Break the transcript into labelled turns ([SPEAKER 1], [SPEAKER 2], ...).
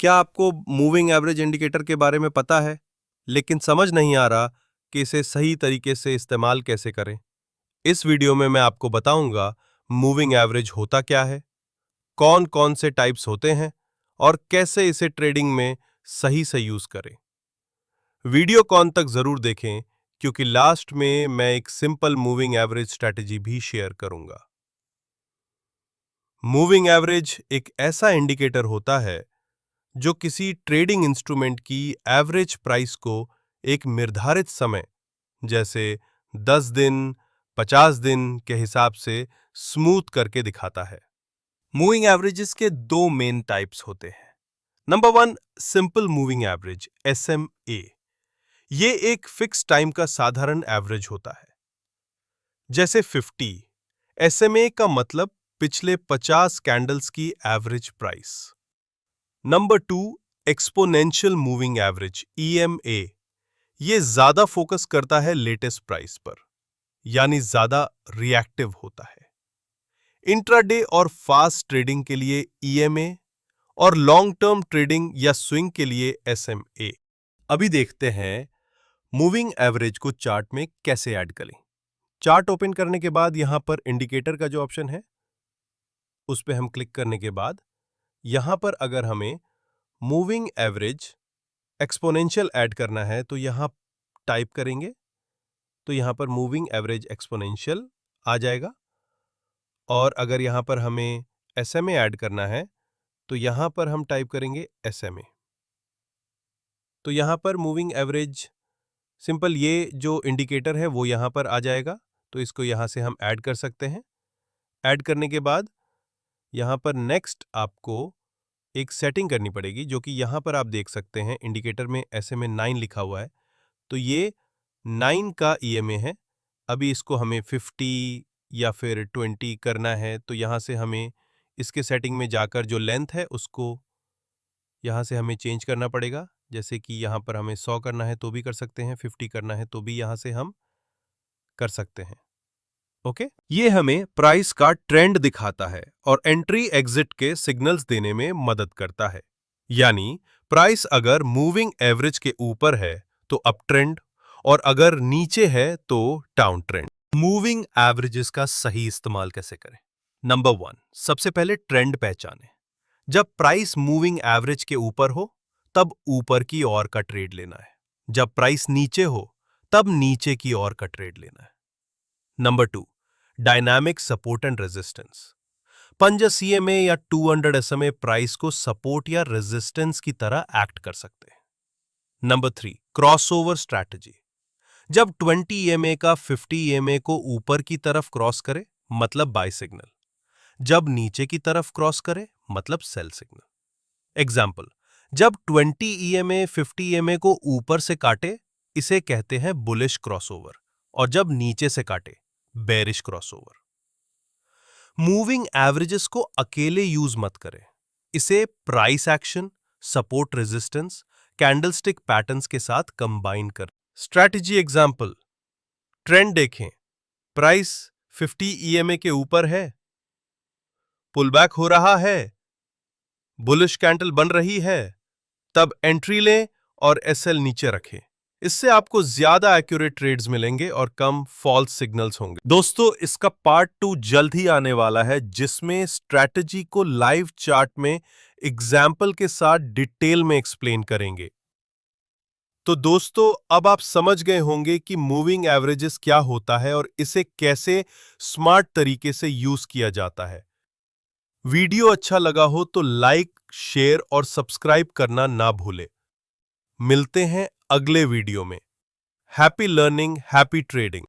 [SPEAKER 1] क्या आपको moving average indicator के बारे में पता है, लेकिन समझ नहीं आ रहा कि इसे सही तरीके से इस्तेमाल कैसे करें? इस वीडियो में मैं आपको बताऊंगा मूविंग एवरेज होता क्या है, कौन-कौन से टाइप्स होते हैं और कैसे इसे ट्रेडिंग में सही से यूज करें। वीडियो कौन तक जरूर देखें क्योंकि लास्ट में मैं एक सिंपल मूविंग एवरेज स्ट्रैटेजी भी शेयर करूंगा। मूविंग एवरेज एक ऐसा इंडिकेटर होता है जो किसी ट्रेडिंग इंस्ट्रूमेंट की एवरेज प्राइस को एक निर्धारित समय जैसे 10 दिन, 50 दिन के हिसाब से स्मूथ करके दिखाता है। मूविंग एवरेजेस के दो मेन टाइप्स होते हैं। Number 1, simple moving average SMA। ये एक फिक्स टाइम का साधारण एवरेज होता है, जैसे 50। SMA का मतलब पिछले 50 कैंडल्स की average price. Number 2, exponential moving average EMA। ये ज्यादा फोकस करता है लेटेस्ट प्राइस पर, यानी ज्यादा रिएक्टिव होता है। इंट्राडे और फास्ट ट्रेडिंग के लिए EMA और लॉन्ग टर्म ट्रेडिंग या स्विंग के लिए SMA। अभी देखते हैं मूविंग एवरेज को चार्ट में कैसे ऐड करें। चार्ट ओपन करने के बाद यहां पर इंडिकेटर का जो ऑप्शन है उस पर हम क्लिक करने के बाद यहां पर अगर हमें मूविंग एवरेज एक्सपोनेंशियल ऐड करना है तो यहां टाइप करेंगे तो यहां पर मूविंग एवरेज एक्सपोनेंशियल आ जाएगा। और अगर यहां पर हमें SMA ऐड करना है तो यहां पर हम टाइप करेंगे SMA। तो यहां पर मूविंग एवरेज सिंपल ये जो इंडिकेटर है वो यहां पर आ जाएगा, तो इसको यहां से हम ऐड कर सकते हैं। ऐड करने के बाद यहां पर नेक्स्ट आपको एक सेटिंग करनी पड़ेगी, जो कि यहां पर आप देख सकते हैं इंडिकेटर में SMA 9 लिखा हुआ है, तो ये 9 का EMA है। अभी इसको हमें 50 या फिर 20 करना है, तो यहां से हमें इसके सेटिंग में जाकर जो लेंथ है उसको यहां से हमें चेंज करना पड़ेगा। जैसे कि यहां पर हमें 100 करना है तो भी कर सकते हैं, 50 करना है तो भी यहां से हम कर सकते हैं। ओके, ये हमें प्राइस का ट्रेंड दिखाता है और एंट्री एग्जिट के सिग्नल्स देने में मदद करता है। यानी प्राइस अगर मूविंग एवरेज के ऊपर है तो अप ट्रेंड और अगर नीचे है तो डाउन ट्रेंड। मूविंग एवरेजेस का सही इस्तेमाल कैसे करें? नंबर 1, सबसे पहले ट्रेंड पहचानें। जब प्राइस मूविंग एवरेज के ऊपर हो तब ऊपर की ओर का ट्रेड लेना है, जब प्राइस नीचे हो तब नीचे की ओर का ट्रेड लेना है। Number 2, dynamic support and resistance. पंजा CMA या 200 SMA प्राइस को सपोर्ट या रेजिस्टेंस की तरह एक्ट कर सकते हैं। Number 3, crossover strategy. जब 20 EMA का 50 EMA को ऊपर की तरफ क्रॉस करे मतलब बाय सिग्नल, जब नीचे की तरफ क्रॉस करे मतलब सेल सिग्नल। एग्जाम्पल, जब 20 EMA 50 EMA को ऊपर से काटे इसे कहते हैं बुलिश क्रॉसओवर, और जब नीचे से काटे बेरिश क्रॉसओवर। मूविंग एवरेजेस को अकेले यूज मत करें, इसे price action, support resistance, candlestick patterns के साथ कंबाइन कर। स्ट्रैटेजी एग्जांपल, ट्रेंड देखें, प्राइस 50 EMA के ऊपर है, पुल बैक हो रहा है, बुलिश कैंडल बन रही है, तब एंट्री लें और SL नीचे रखें। इससे आपको ज्यादा एक्यूरेट ट्रेड्स मिलेंगे और कम फॉल्स सिग्नल्स होंगे। दोस्तों, इसका पार्ट 2 जल्द ही आने वाला है, जिसमें स्ट्रैटेजी को लाइव चार्ट में एग्जाम्पल के साथ डिटेल में एक्सप्लेन करेंगे। तो दोस्तों, अब आप समझ गए होंगे कि मूविंग एवरेजेस क्या होता है और इसे कैसे स्मार्ट तरीके से यूज किया जाता है। वीडियो अच्छा लगा हो तो लाइक, शेयर और सब्सक्राइब करना ना भूलें। मिलते हैं अगले वीडियो में। Happy learning, happy trading.